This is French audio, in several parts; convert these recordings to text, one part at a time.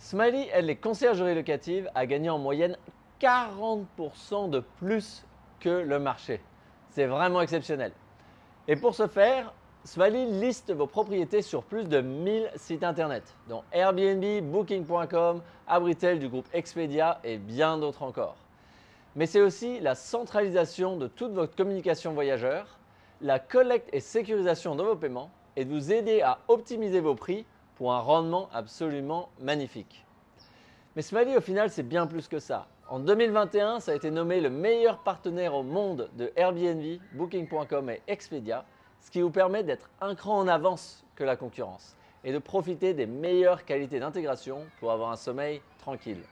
Smiley aide les conciergeries locatives à gagner en moyenne 40% de plus que le marché. C'est vraiment exceptionnel. Et pour ce faire, Smiley liste vos propriétés sur plus de 1000 sites internet, dont Airbnb, Booking.com, Abritel du groupe Expedia et bien d'autres encore. Mais c'est aussi la centralisation de toute votre communication voyageur, la collecte et sécurisation de vos paiements et de vous aider à optimiser vos prix pour un rendement absolument magnifique. Mais Smiley, au final, c'est bien plus que ça. En 2021, ça a été nommé le meilleur partenaire au monde de Airbnb, Booking.com et Expedia, ce qui vous permet d'être un cran en avance que la concurrence et de profiter des meilleures qualités d'intégration pour avoir un sommeil tranquille.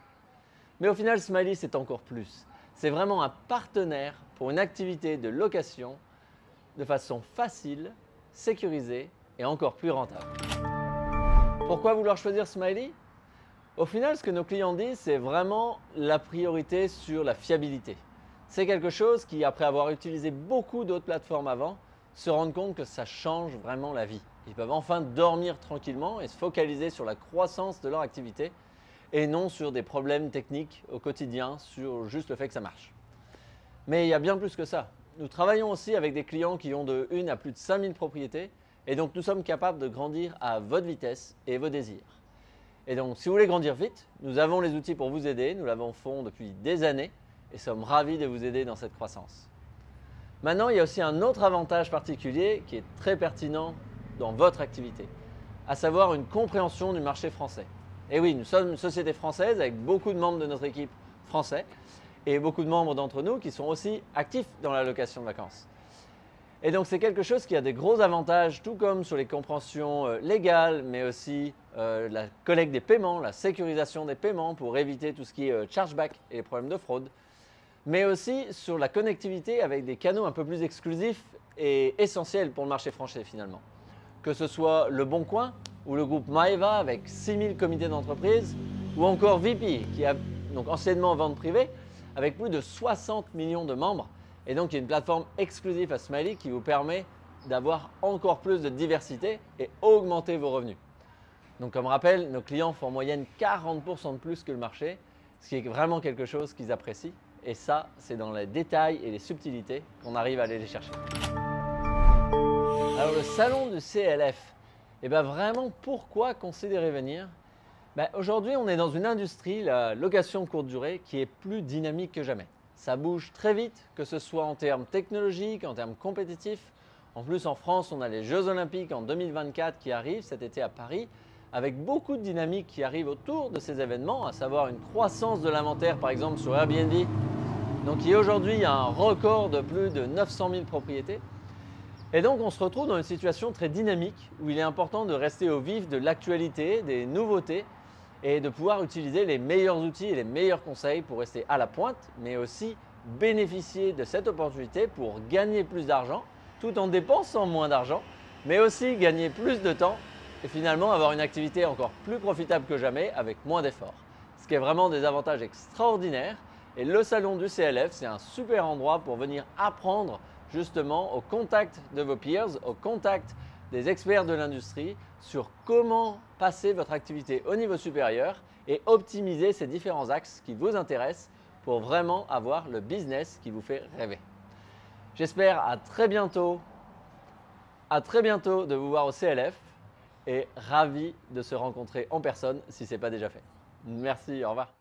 Mais au final, Smiley, c'est encore plus. C'est vraiment un partenaire pour une activité de location de façon facile, sécurisée et encore plus rentable. Pourquoi vouloir choisir Smiley? Au final, ce que nos clients disent, c'est vraiment la priorité sur la fiabilité. C'est quelque chose qui, après avoir utilisé beaucoup d'autres plateformes avant, se rendent compte que ça change vraiment la vie. Ils peuvent enfin dormir tranquillement et se focaliser sur la croissance de leur activité et non sur des problèmes techniques au quotidien, sur juste le fait que ça marche. Mais il y a bien plus que ça. Nous travaillons aussi avec des clients qui ont de 1 à plus de 5000 propriétés et donc nous sommes capables de grandir à votre vitesse et vos désirs. Et donc si vous voulez grandir vite, nous avons les outils pour vous aider, nous l'avons fait depuis des années et sommes ravis de vous aider dans cette croissance. Maintenant, il y a aussi un autre avantage particulier qui est très pertinent dans votre activité, à savoir une compréhension du marché français. Et oui, nous sommes une société française avec beaucoup de membres de notre équipe français et beaucoup de membres d'entre nous qui sont aussi actifs dans la location de vacances. Et donc c'est quelque chose qui a des gros avantages, tout comme sur les compréhensions légales, mais aussi la collecte des paiements, la sécurisation des paiements pour éviter tout ce qui est chargeback et les problèmes de fraude, mais aussi sur la connectivité avec des canaux un peu plus exclusifs et essentiels pour le marché français finalement. Que ce soit Le Bon Coin ou le groupe Maeva avec 6000 comités d'entreprise, ou encore VP qui a donc anciennement vente privée avec plus de 60 millions de membres. Et donc, il y a une plateforme exclusive à Smiley qui vous permet d'avoir encore plus de diversité et augmenter vos revenus. Donc, comme rappel, nos clients font en moyenne 40% de plus que le marché, ce qui est vraiment quelque chose qu'ils apprécient. Et ça, c'est dans les détails et les subtilités qu'on arrive à aller les chercher. Alors, le salon du CLF, vraiment, pourquoi considérer venir? Aujourd'hui, on est dans une industrie, la location courte durée, qui est plus dynamique que jamais. Ça bouge très vite, que ce soit en termes technologiques, en termes compétitifs. En plus, en France, on a les Jeux Olympiques en 2024 qui arrivent cet été à Paris, avec beaucoup de dynamique qui arrive autour de ces événements, à savoir une croissance de l'inventaire, par exemple sur Airbnb. Donc, il y a aujourd'hui un record de plus de 900 000 propriétés. Et donc, on se retrouve dans une situation très dynamique où il est important de rester au vif de l'actualité, des nouveautés, et de pouvoir utiliser les meilleurs outils et les meilleurs conseils pour rester à la pointe, mais aussi bénéficier de cette opportunité pour gagner plus d'argent tout en dépensant moins d'argent, mais aussi gagner plus de temps et finalement avoir une activité encore plus profitable que jamais avec moins d'efforts. Ce qui est vraiment des avantages extraordinaires. Et le salon du CLF, c'est un super endroit pour venir apprendre justement au contact de vos peers, au contact des experts de l'industrie sur comment passer votre activité au niveau supérieur et optimiser ces différents axes qui vous intéressent pour vraiment avoir le business qui vous fait rêver. J'espère à très bientôt de vous voir au CLF et ravi de se rencontrer en personne si ce n'est pas déjà fait. Merci, au revoir.